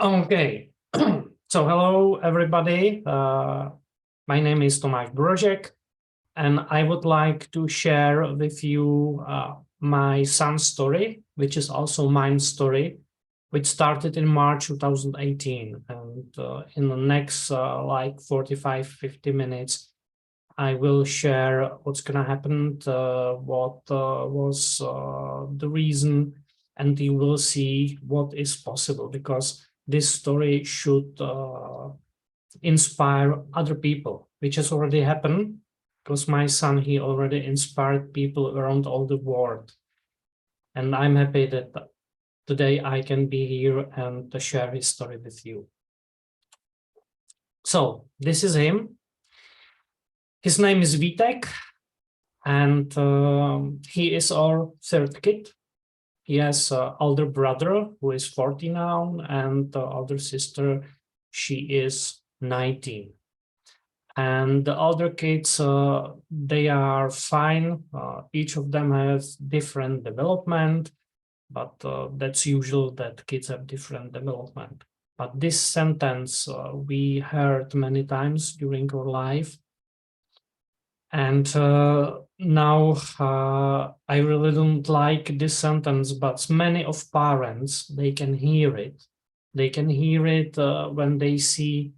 Okay, so hello everybody. My name is Tomas Brozek, and I would like to share with you my son's story, which is also my story, which started in March 2018. And in the next like 45-50 minutes, I will share what's going to happen, what was the reason, and you will see what is possible, because this story should inspire other people, which has already happened, because my son, he already inspired people around all the world. And I'm happy that today I can be here and to share his story with you. So this is him. His name is Vitek, and he is our third kid. He has an older brother who is 40 now, and the older sister, she is 19. And the older kids, they are fine. Each of them has different development, but that's usual that kids have different development. But this sentence we heard many times during our life. And now I really don't like this sentence, but many of parents, they can hear it. They can hear it when they see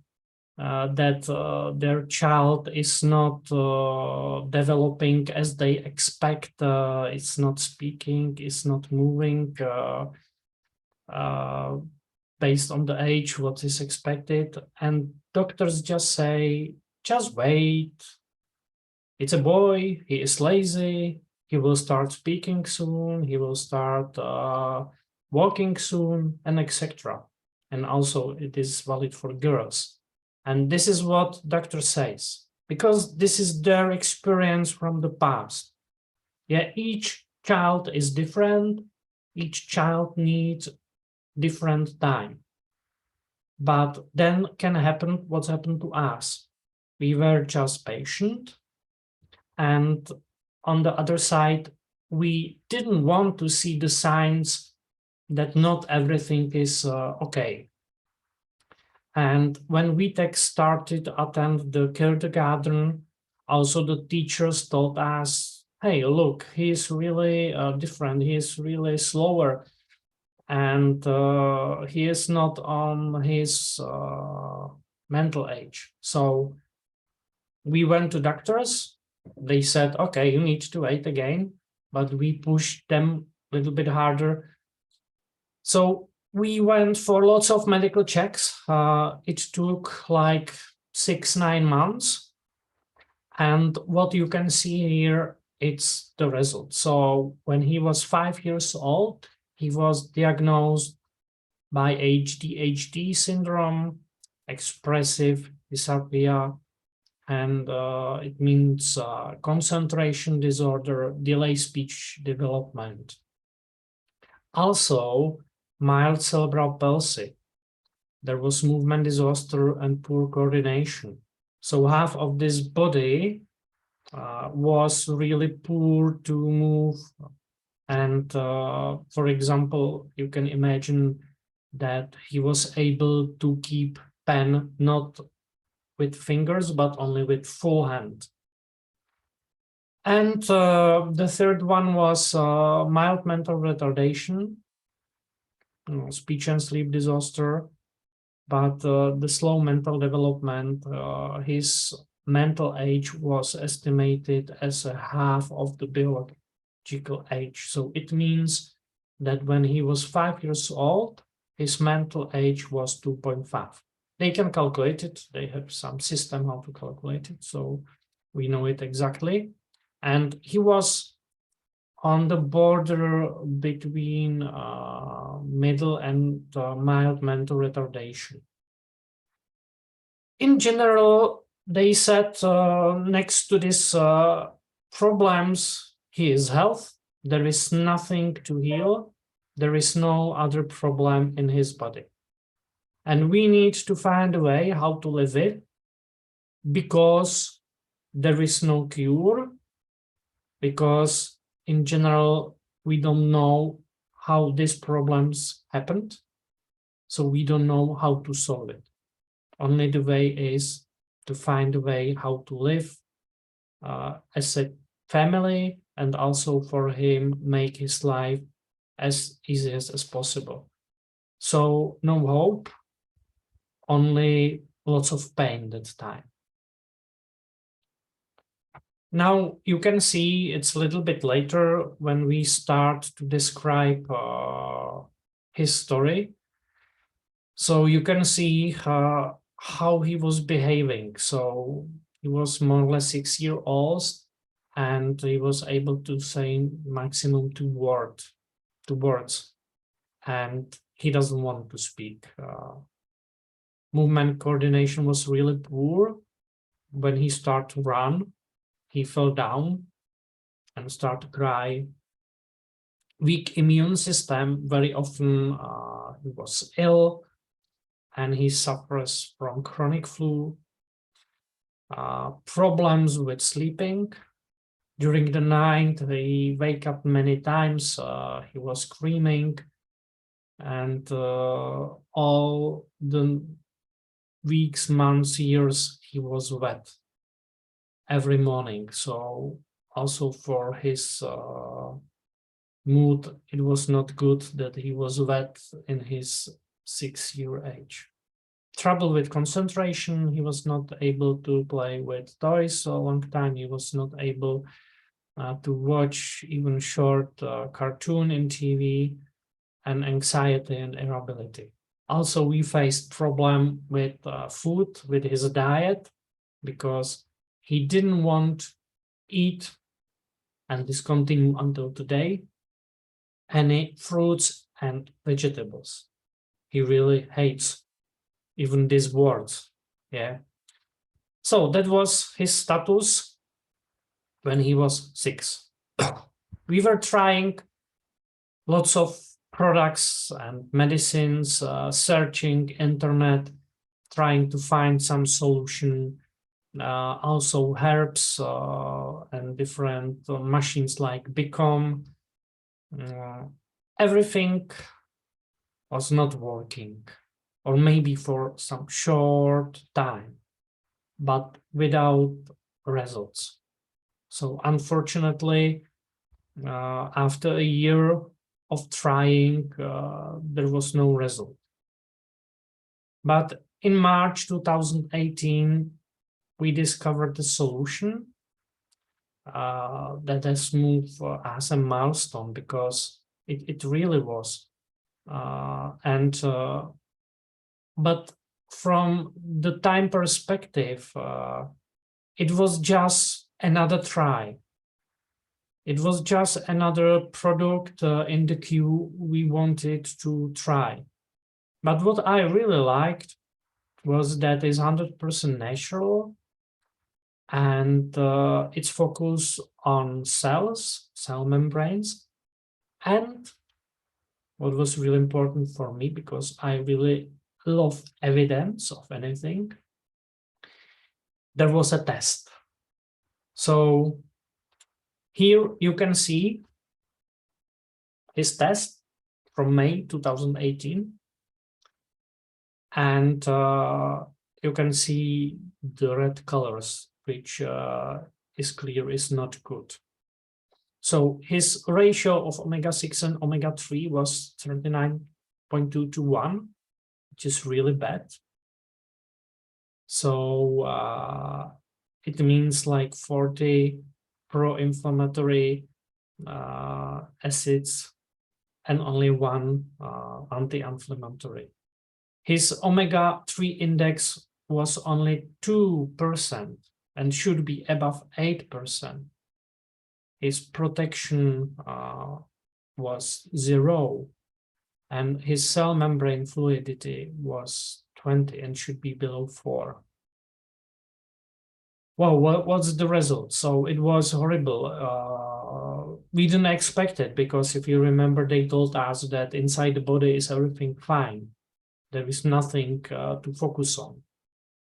that their child is not developing as they expect. It's not speaking, it's not moving based on the age, what is expected. And doctors just say, just wait. It's a boy, he is lazy, he will start speaking soon, he will start walking soon, and etc. And also it is valid for girls. And this is what doctor says, because this is their experience from the past. Yeah, each child is different, each child needs different time. But then can happen what happened to us. We were just patient. And on the other side, we didn't want to see the signs that not everything is okay. And when Vitek started to attend the kindergarten, also the teachers told us, hey, look, he's really different. He is really slower. And he is not on his mental age. So we went to doctors. They said, okay, you need to wait again, but we pushed them a little bit harder. So we went for lots of medical checks. It took like 6-9 months. And what you can see here, it's the result. So when he was 5 years old, he was diagnosed by ADHD syndrome, expressive dysarthria, and it means concentration disorder, delay speech development. Also, mild cerebral palsy. There was movement disorder and poor coordination. So half of this body was really poor to move. And for example, you can imagine that he was able to keep pen not with fingers, but only with full hand. And the third one was mild mental retardation, speech and sleep disorder, but the slow mental development, his mental age was estimated as a half of the biological age. So it means that when he was 5 years old, his mental age was 2.5. They can calculate it. They have some system how to calculate it. So we know it exactly. And he was on the border between middle and mild mental retardation. In general, they said next to these problems, he is healthy. There is nothing to heal. There is no other problem in his body. And we need to find a way how to live it, because there is no cure, because in general, we don't know how these problems happened. So we don't know how to solve it. Only the way is to find a way how to live as a family, and also for him make his life as easy as possible. So no hope, only lots of pain that time. Now you can see it's a little bit later when we start to describe his story. So you can see how he was behaving. So he was more or less 6 years old, and he was able to say maximum two words, and he doesn't want to speak. Movement coordination was really poor. When he started to run, he fell down and started to cry. Weak immune system, very often he was ill, and he suffers from chronic flu, problems with sleeping. During the night, he wake up many times, he was screaming, and all the weeks, months, years, he was wet every morning. So also for his mood, it was not good that he was wet in his 6-year age. Trouble with concentration, he was not able to play with toys a long time, he was not able to watch even short cartoon in TV, and anxiety and irritability. Also, we faced problem with food, with his diet, because he didn't want to eat, and this continues until today, any fruits and vegetables. He really hates even these words. Yeah. So that was his status when he was 6. We were trying lots of products and medicines, searching internet, trying to find some solution. Also herbs and different machines like Bicom. Everything was not working, or maybe for some short time, but without results. So unfortunately, after a year of trying, there was no result. But in March 2018, we discovered a solution that has moved as a milestone, because it really was. But from the time perspective, it was just another try. It was just another product in the queue we wanted to try. But what I really liked was that it's 100% natural, and it's focused on cells, cell membranes. And what was really important for me, because I really love evidence of anything, there was a test. So here you can see his test from May 2018. And you can see the red colors, which is clear is not good. So his ratio of omega-6 and omega-3 was 39.2 to 1, which is really bad. So it means like 40 pro-inflammatory acids and only 1 anti-inflammatory. His omega-3 index was only 2% and should be above 8%. His protection was 0, and his cell membrane fluidity was 20 and should be below 4. Well, what's the result? So it was horrible. We didn't expect it, because if you remember, they told us that inside the body is everything fine. There is nothing to focus on.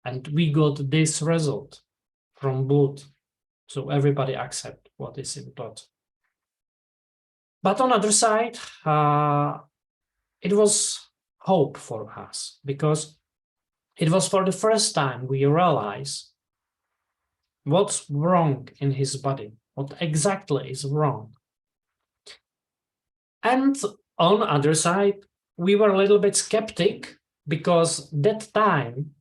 And we got this result from blood. So everybody accept what is in blood. But on the other side, it was hope for us, because it was for the first time we realized what's wrong in his body, what exactly is wrong. And on the other side, we were a little bit skeptic, because that time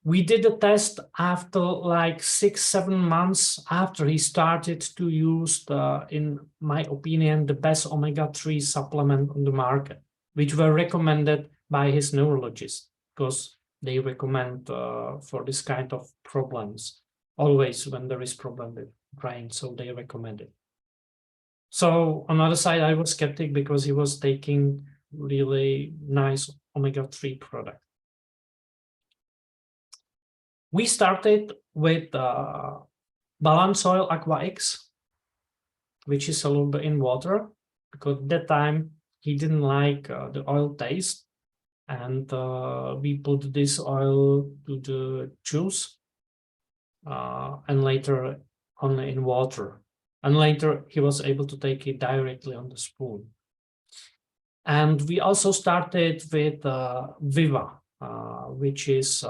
we did a test after like 6-7 months after he started to use in my opinion, the best omega-3 supplement on the market, which were recommended by his neurologist, because they recommend for this kind of problems always when there is problem with brain, so they recommend it. So on the other side, I was skeptic because he was taking really nice omega-3 product. We started with Balance Oil Aqua X, which is a little bit in water, because at that time he didn't like the oil taste, and we put this oil to the juice, and later only in water. And later he was able to take it directly on the spoon. And we also started with Viva, which is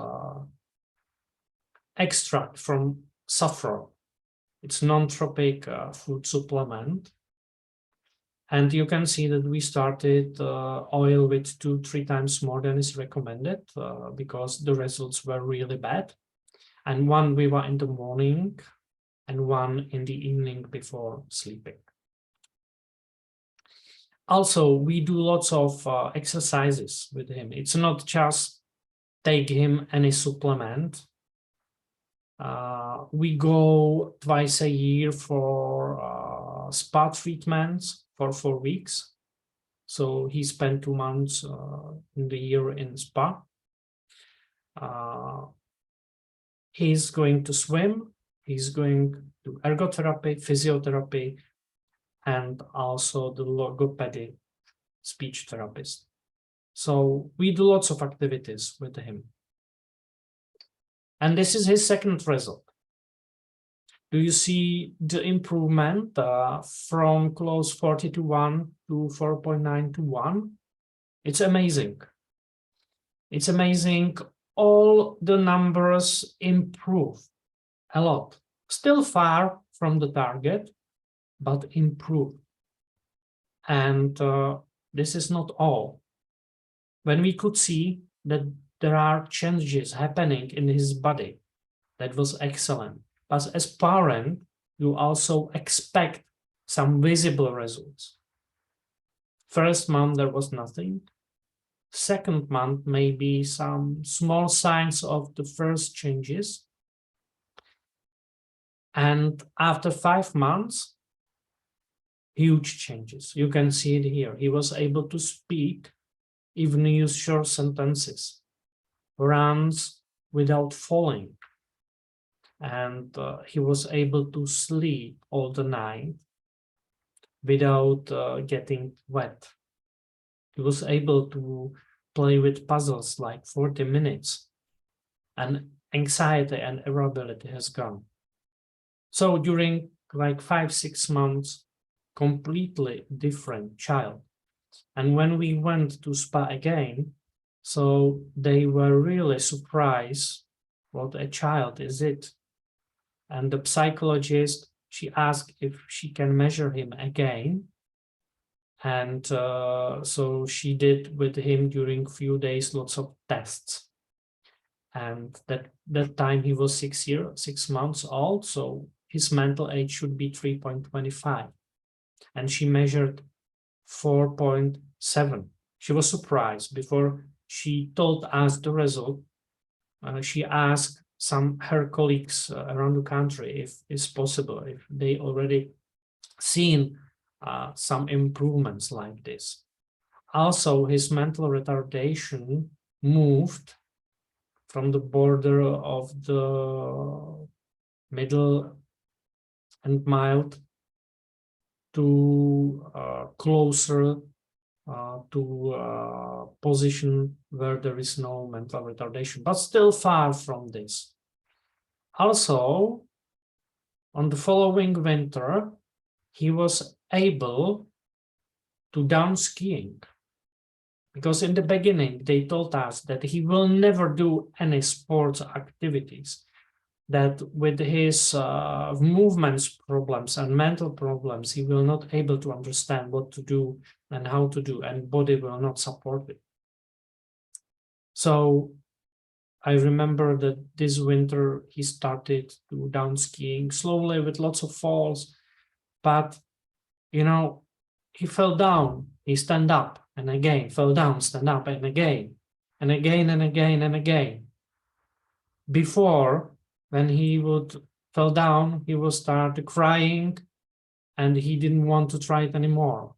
extract from saffron. It's non-tropic food supplement. And you can see that we started oil with 2-3 times more than is recommended, because the results were really bad. And one Viva in the morning and one in the evening before sleeping. Also, we do lots of exercises with him. It's not just take him any supplement. We go twice a year for spa treatments for 4 weeks. So he spent 2 months in the year in spa. He's going to swim. He's going to ergotherapy, physiotherapy, and also the logopedic speech therapist. So we do lots of activities with him. And this is his second result. Do you see the improvement from close 40 to 1 to 4.9 to 1? It's amazing. It's amazing. All the numbers improve a lot. Still far from the target, but improve. And this is not all. When we could see that there are changes happening in his body, that was excellent. But as parent, you also expect some visible results. First month, there was nothing. Second month, maybe some small signs of the first changes. And after 5 months, huge changes. You can see it here. He was able to speak, even use short sentences, runs without falling. And he was able to sleep all the night without getting wet. He was able to play with puzzles like 40 minutes, and anxiety and irritability has gone. So during like 5-6 months, completely different child. And when we went to spa again, so they were really surprised what a child is it. And the psychologist, she asked if she can measure him again. And so she did with him during few days, lots of tests. And that time he was 6 months old. So his mental age should be 3.25. And she measured 4.7. She was surprised. Before she told us the result, she asked some her colleagues around the country if it's possible, if they already seen some improvements like this. Also, his mental retardation moved from the border of the middle and mild to closer to position where there is no mental retardation, but still far from this. Also, on the following winter, he was able to down skiing. Because in the beginning, they told us that he will never do any sports activities, that with his movements problems and mental problems, he will not able to understand what to do and how to do, and body will not support it. So I remember that this winter he started to go down skiing slowly with lots of falls, but you know, he fell down, he stand up and again, fell down, stand up and again, and again and again and again. Before, when he would fell down, he would start crying and he didn't want to try it anymore.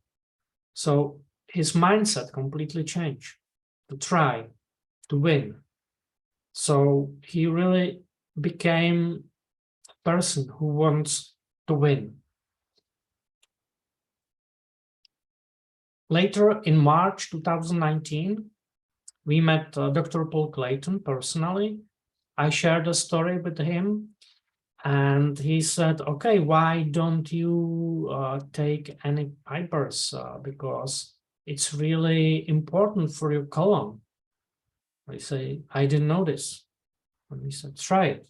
So his mindset completely changed to try, to win. So he really became a person who wants to win. Later in March 2019, we met Dr. Paul Clayton personally. I shared a story with him and he said, okay, why don't you take any fibers? Because it's really important for your colon. I say, I didn't know this. And he said, try it.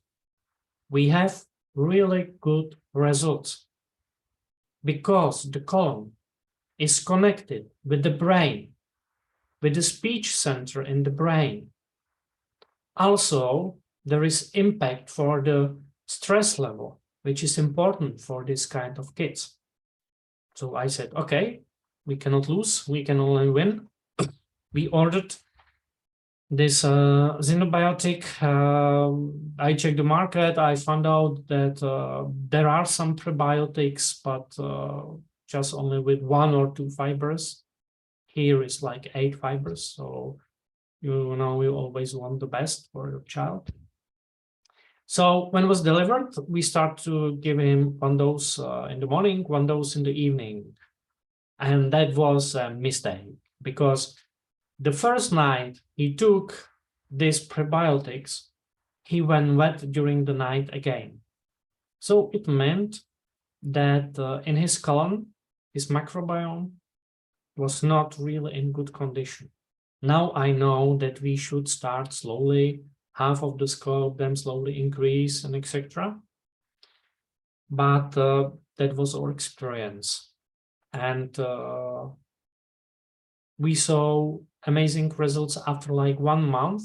We have really good results because the colon is connected with the brain, with the speech center in the brain. Also, there is impact for the stress level, which is important for this kind of kids. So I said, okay, we cannot lose, we can only win. We ordered this xenobiotic. I checked the market. I found out that there are some prebiotics, but just only with 1 or 2 fibers. Here is like 8 fibers. So, you know, you always want the best for your child. So when it was delivered, we start to give him 1 dose in the morning, 1 dose in the evening. And that was a mistake because the first night he took these prebiotics, he went wet during the night again. So it meant that in his colon, his microbiome was not really in good condition. Now I know that we should start slowly, half of the scope, then slowly increase and etc. But that was our experience. And we saw amazing results after like 1 month.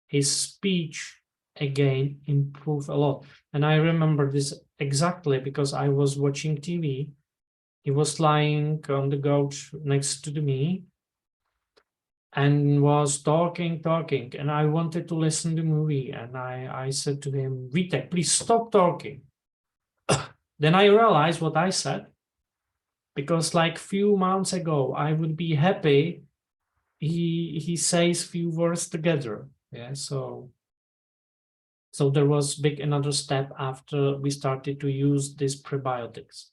His speech again improved a lot. And I remember this exactly because I was watching TV. He was lying on the couch next to me and was talking. And I wanted to listen to the movie. And I said to him, Vitek, please stop talking. Then I realized what I said. Because like few months ago, I would be happy he says few words together. Yeah, so there was big another step after we started to use these prebiotics.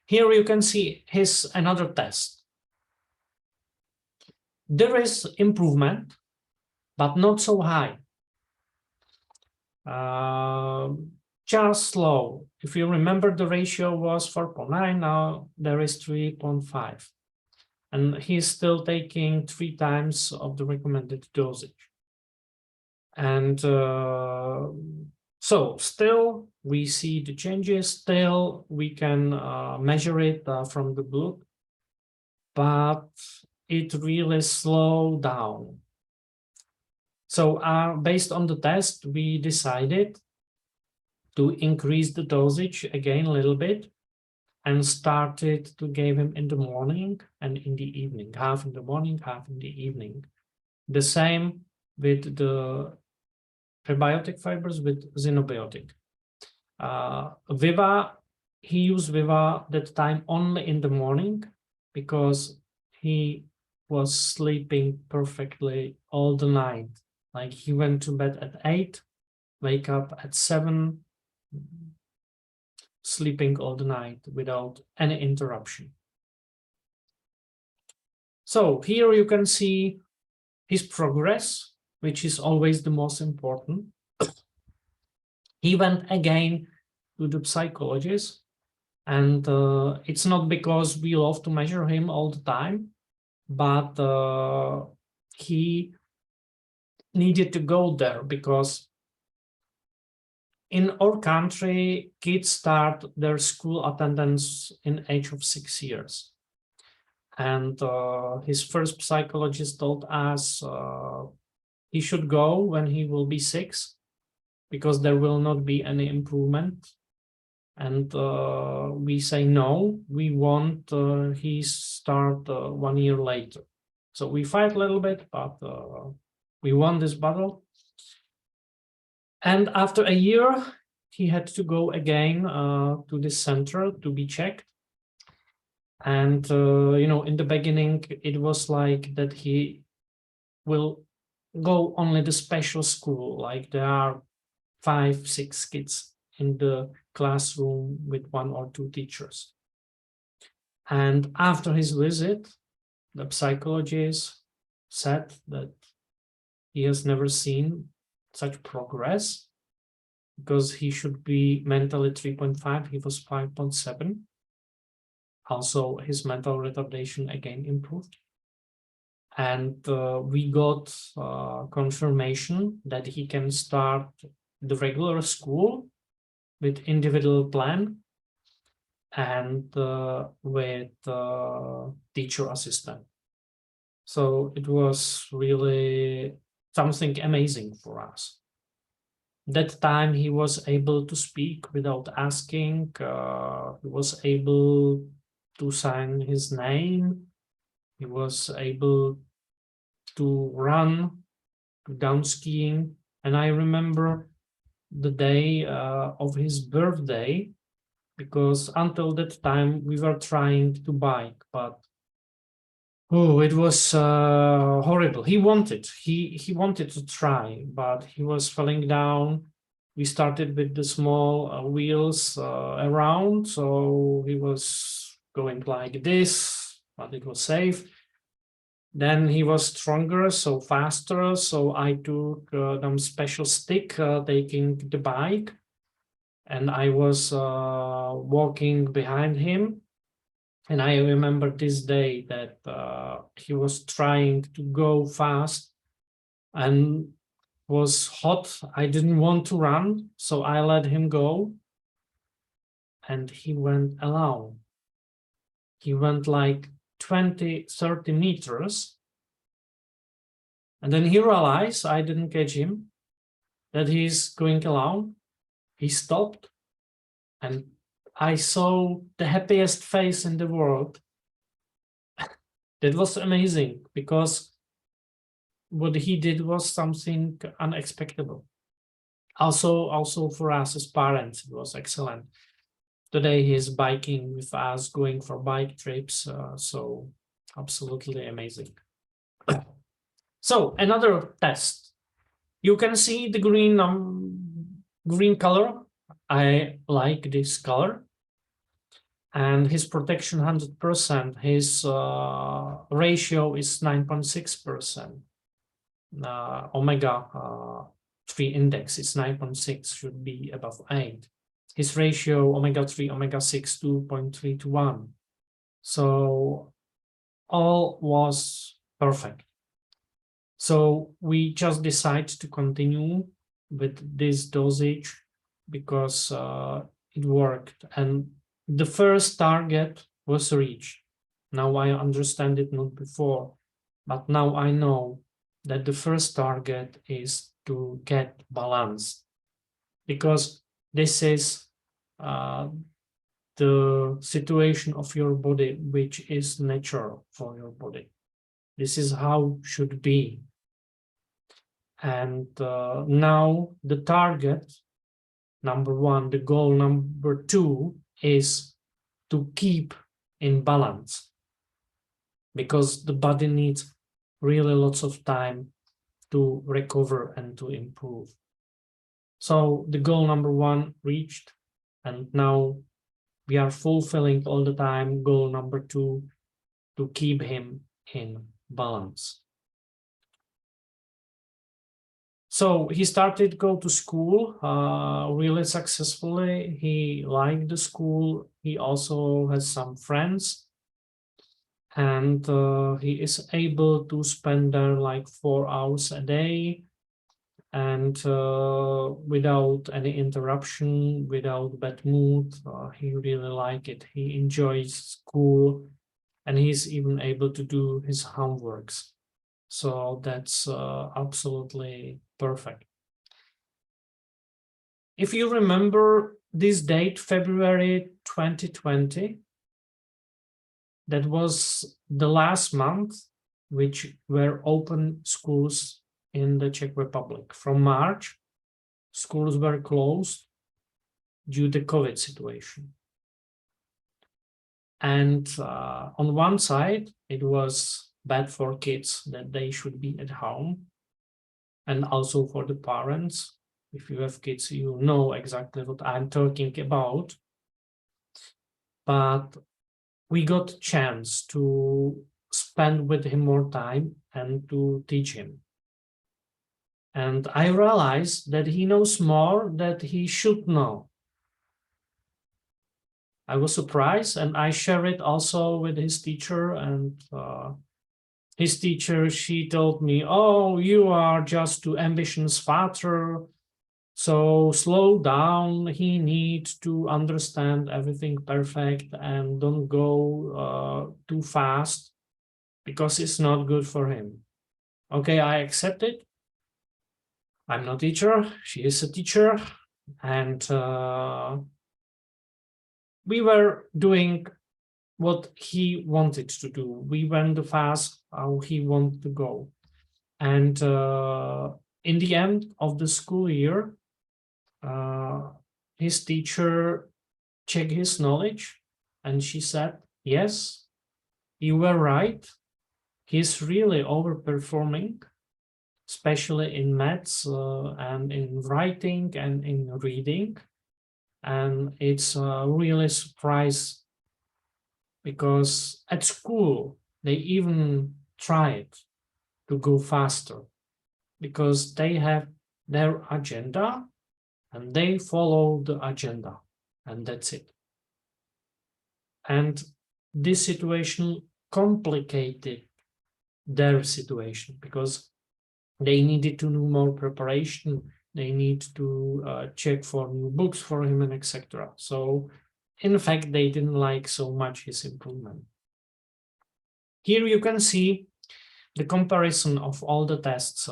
Here you can see his another test. There is improvement, but not so high. Just slow. If you remember, the ratio was 4.9, now there is 3.5. And he's still taking 3 times of the recommended dosage. And so still we see the changes, still we can measure it from the blood, but it really slowed down. So based on the test, we decided to increase the dosage again a little bit and started to give him in the morning and in the evening, half in the morning, half in the evening. The same with the prebiotic fibers with xenobiotic. Viva, he used Viva that time only in the morning because he was sleeping perfectly all the night. Like he went to bed at 8, wake up at 7, sleeping all the night without any interruption. So here you can see his progress, which is always the most important. He went again to the psychologist, and it's not because we love to measure him all the time, but he needed to go there because in our country, kids start their school attendance in age of 6 years. And his first psychologist told us he should go when he will be 6, because there will not be any improvement. And we say no, we want he start 1 year later. So we fight a little bit, but we won this battle. And after a year, he had to go again to this center to be checked. And, in the beginning, it was like that he will go only the special school, like there are 5, 6 kids in the classroom with 1 or 2 teachers. And after his visit, the psychologist said that he has never seen such progress, because he should be mentally 3.5, he was 5.7. Also, his mental retardation again improved. And we got confirmation that he can start the regular school with individual plan and with teacher assistant. So it was really something amazing for us. That time he was able to speak without asking. He was able to sign his name. He was able to run, to down skiing. And I remember the day of his birthday, because until that time we were trying to bike, but it was horrible. He wanted to try, but he was falling down. We started with the small wheels around, so he was going like this, but it was safe. Then he was stronger, so faster. So I took some special stick taking the bike, and I was walking behind him. And I remember this day that he was trying to go fast and was hot. I didn't want to run, so I let him go. And he went alone. He went like 20, 30 meters. And then he realized I didn't catch him, that he's going alone. He stopped, and I saw the happiest face in the world. That was amazing, because what he did was something unexpected. Also for us as parents, it was excellent. Today he is biking with us, going for bike trips, so absolutely amazing. So another test. You can see the green color. I like this color. And his protection 100%, his ratio is 9.6%. Omega 3 index is 9.6, should be above 8. His ratio omega 3, omega 6, 2.3 to 1. So all was perfect. So we just decided to continue with this dosage because it worked. And the first target was reached. Now I understand it, not before, but now I know that the first target is to get balance, because this is the situation of your body, which is natural for your body. This is how should be. And now the target, number 1, the goal number 2 is to keep in balance, because the body needs really lots of time to recover and to improve. So the goal number 1 reached, and now we are fulfilling all the time goal number 2, to keep him in balance. So he started to go to school really successfully. He liked the school. He also has some friends. and he is able to spend there like 4 hours a day, and without any interruption, without bad mood. He really like it. He enjoys school, and he's even able to do his homeworks. So that's absolutely perfect. If you remember this date, February 2020, that was the last month which were open schools in the Czech Republic. From March, schools were closed due to COVID situation. And on one side, it was bad for kids that they should be at home, and also for the parents. If you have kids, you know exactly what I'm talking about. But we got a chance to spend with him more time and to teach him. And I realized that he knows more than he should know. I was surprised, and I share it also with his teacher, and his teacher, she told me, "Oh, you are just too ambitious father, so slow down. He needs to understand everything perfect and don't go too fast because it's not good for him." Okay, I accept it. I'm not a teacher, she is a teacher, and we were doing what he wanted to do. We went fast how he wanted to go. And in the end of the school year, his teacher checked his knowledge, and she said, "Yes, you were right. He's really overperforming, especially in maths and in writing and in reading. And it's really a surprise because at school, they even tried to go faster because they have their agenda and they follow the agenda, and that's it." And this situation complicated their situation because they needed to do more preparation. They need to check for new books for him and etc. So in fact, they didn't like so much his improvement. Here you can see the comparison of all the tests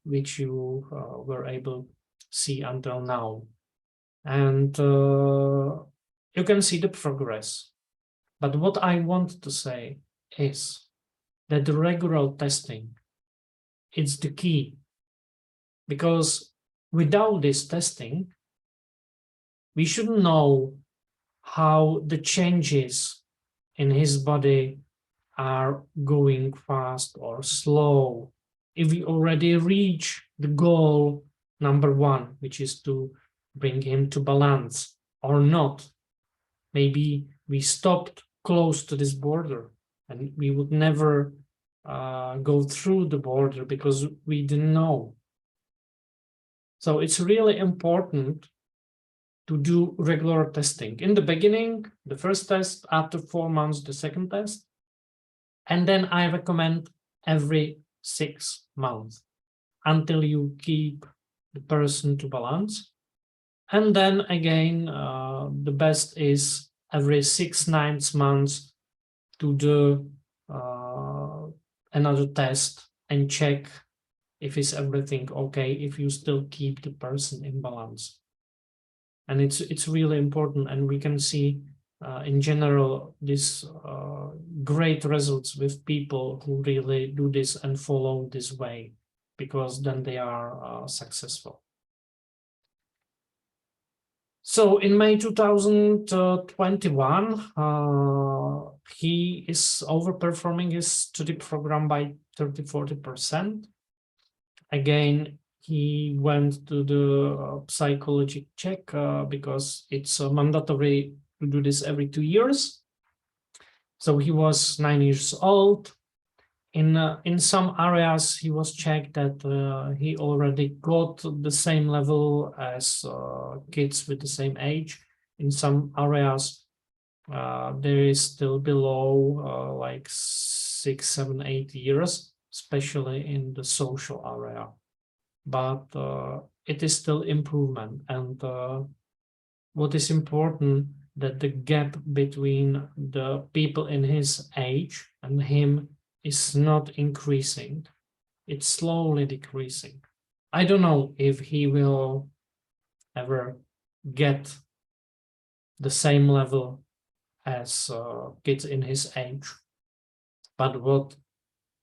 which you were able to see until now. And you can see the progress. But what I want to say is that the regular testing is the key, because without this testing, we shouldn't know how the changes in his body are going fast or slow. If we already reach the goal number 1, which is to bring him to balance, or not. Maybe we stopped close to this border and we would never go through the border because we didn't know. So it's really important to do regular testing. In the beginning, the first test, after 4 months, the second test. And then I recommend every 6 months until you keep the person to balance. And then again, the best is every 6-9 months to do another test and check if is everything okay, if you still keep the person in balance. And it's really important, and we can see in general this great results with people who really do this and follow this way, because then they are successful. So in May 2021, he is overperforming his study program by 30-40%. Again, he went to the psychology check because it's mandatory to do this every 2 years. So he was 9 years old. In some areas, he was checked that he already got the same level as kids with the same age. In some areas, there is still below like 6, 7, 8 years, especially in the social area. But it is still improvement. And what is important, that the gap between the people in his age and him is not increasing. It's slowly decreasing. I don't know if he will ever get the same level as kids in his age. But what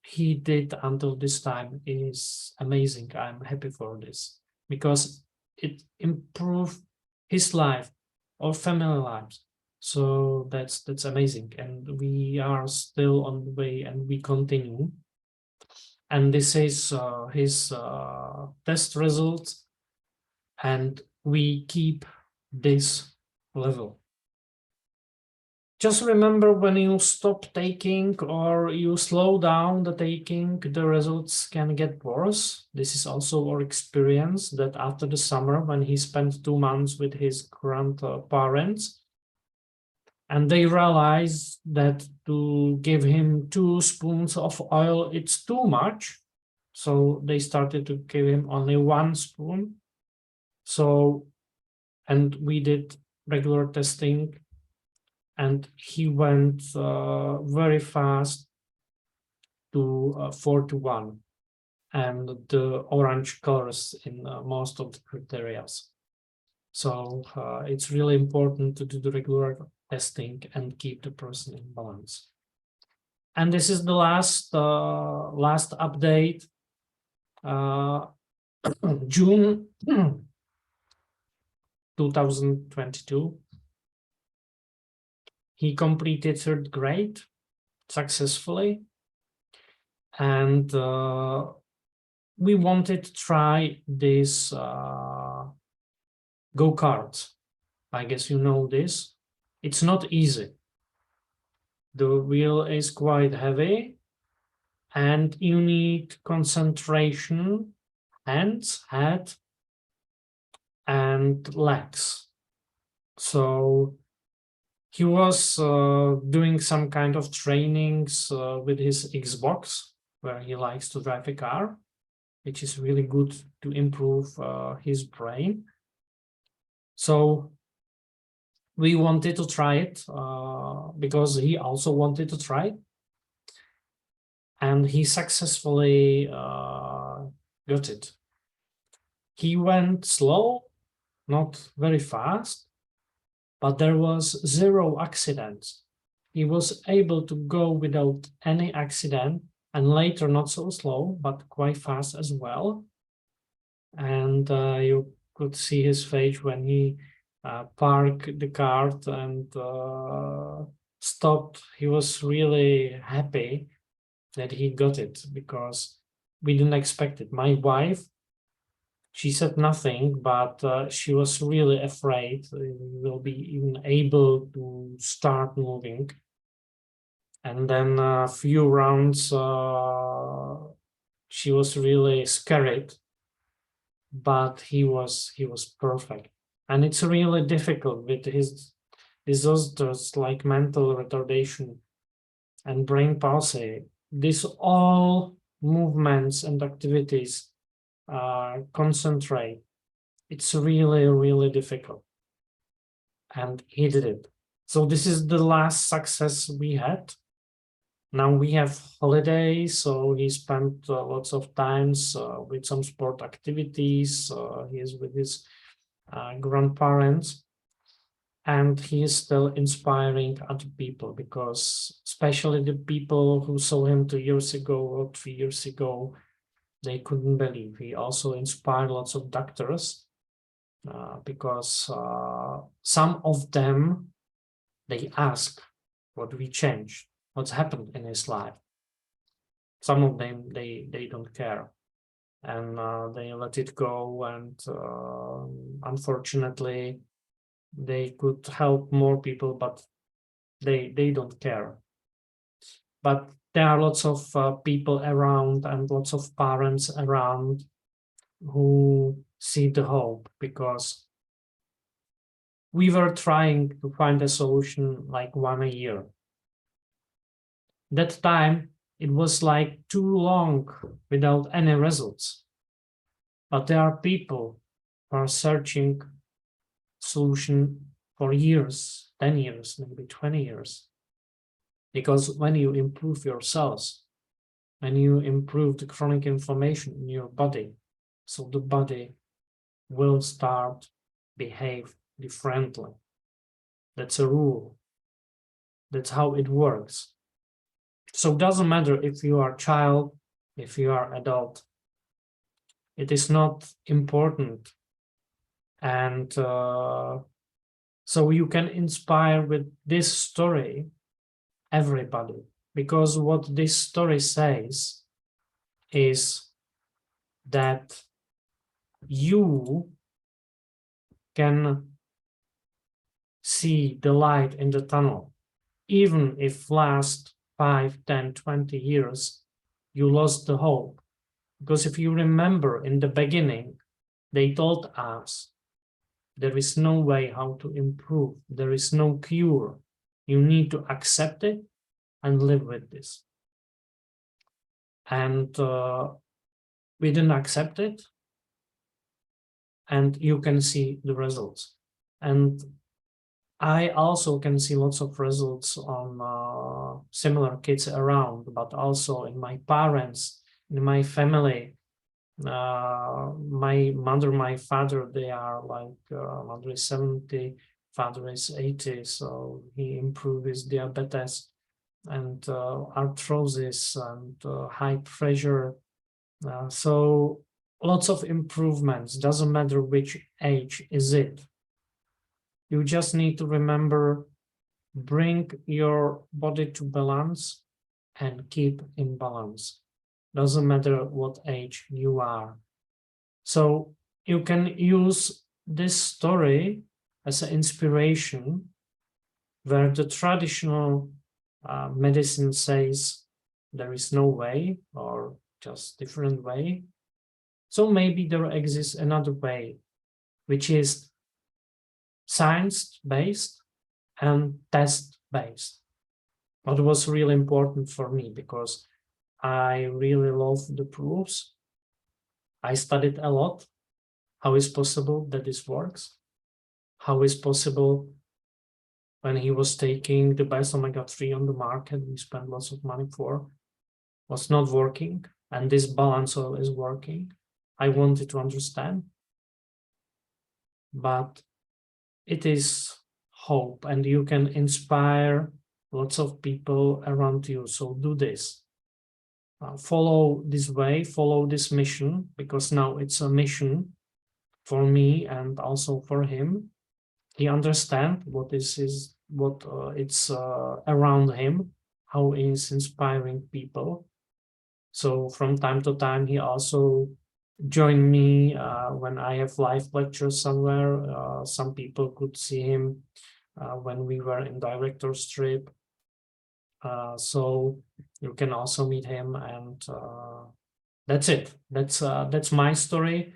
he did until this time is amazing. I'm happy for this because it improved his life or family lives. So that's amazing. And we are still on the way and we continue. And this is his test results. And we keep this level. Just remember, when you stop taking or you slow down the taking, the results can get worse. This is also our experience, that after the summer, when he spent 2 months with his grandparents, and they realized that to give him 2 spoons of oil, it's too much. So they started to give him only 1 spoon. So, and we did regular testing, and he went very fast to 4:1, and the orange colors in most of the criteria. So it's really important to do the regular testing and keep the person in balance. And this is the last update, June 2022. He completed 3rd grade successfully, and we wanted to try this go-kart. I guess you know this. It's not easy. The wheel is quite heavy, and you need concentration, hands, head, and legs. So he was doing some kind of trainings with his Xbox, where he likes to drive a car, which is really good to improve his brain. So we wanted to try it because he also wanted to try it. And he successfully got it. He went slow, not very fast, but there was 0 accidents. He was able to go without any accident, and later not so slow, but quite fast as well. And you could see his face when he parked the car and stopped. He was really happy that he got it, because we didn't expect it. My wife, she said nothing, but she was really afraid he will be even able to start moving. And then a few rounds, she was really scared, but he was perfect. And it's really difficult with his disorders like mental retardation and brain palsy. These all movements and activities concentrate. It's really, really difficult. And he did it. So this is the last success we had. Now we have holidays, so he spent lots of times with some sport activities. He is with his grandparents, and he is still inspiring other people, because especially the people who saw him 2 years ago or 3 years ago, they couldn't believe. He also inspired lots of doctors because some of them, they ask what we changed, what's happened in his life. Some of them, they don't care, and they let it go, and unfortunately they could help more people, but they don't care. But there are lots of people around, and lots of parents around, who see the hope, because we were trying to find a solution like 1 year. That time, it was like too long without any results. But there are people who are searching solution for years, 10 years, maybe 20 years. Because when you improve your cells, when you improve the chronic inflammation in your body, so the body will start behave differently. That's a rule. That's how it works. So it doesn't matter if you are a child, if you are adult. It is not important. And so you can inspire with this story everybody, because what this story says is that you can see the light in the tunnel, even if last 5, 10, 20 years you lost the hope. Because if you remember in the beginning, they told us there is no way how to improve, there is no cure. You need to accept it and live with this. And we didn't accept it, and you can see the results. And I also can see lots of results on similar kids around, but also in my parents, in my family. My mother, my father, they are like, mother is 70, father is 80, so he improved his diabetes and arthrosis and high pressure. So lots of improvements, doesn't matter which age is it. You just need to remember, bring your body to balance and keep in balance. Doesn't matter what age you are. So you can use this story as an inspiration, where the traditional medicine says there is no way, or just different way. So maybe there exists another way, which is science-based and test-based. What was really important for me, because I really love the proofs. I studied a lot. How is possible that this works? How is possible when he was taking the best omega-3 on the market, we spent lots of money for, was not working, and this balance oil is working? I wanted to understand. But it is hope, and you can inspire lots of people around you. So do this. Follow this way, follow this mission, because now it's a mission for me and also for him. He understands what this is, what it's around him, how he's inspiring people. So from time to time, he also joined me when I have live lectures somewhere. Some people could see him when we were in director's trip. So you can also meet him, and that's it. That's my story.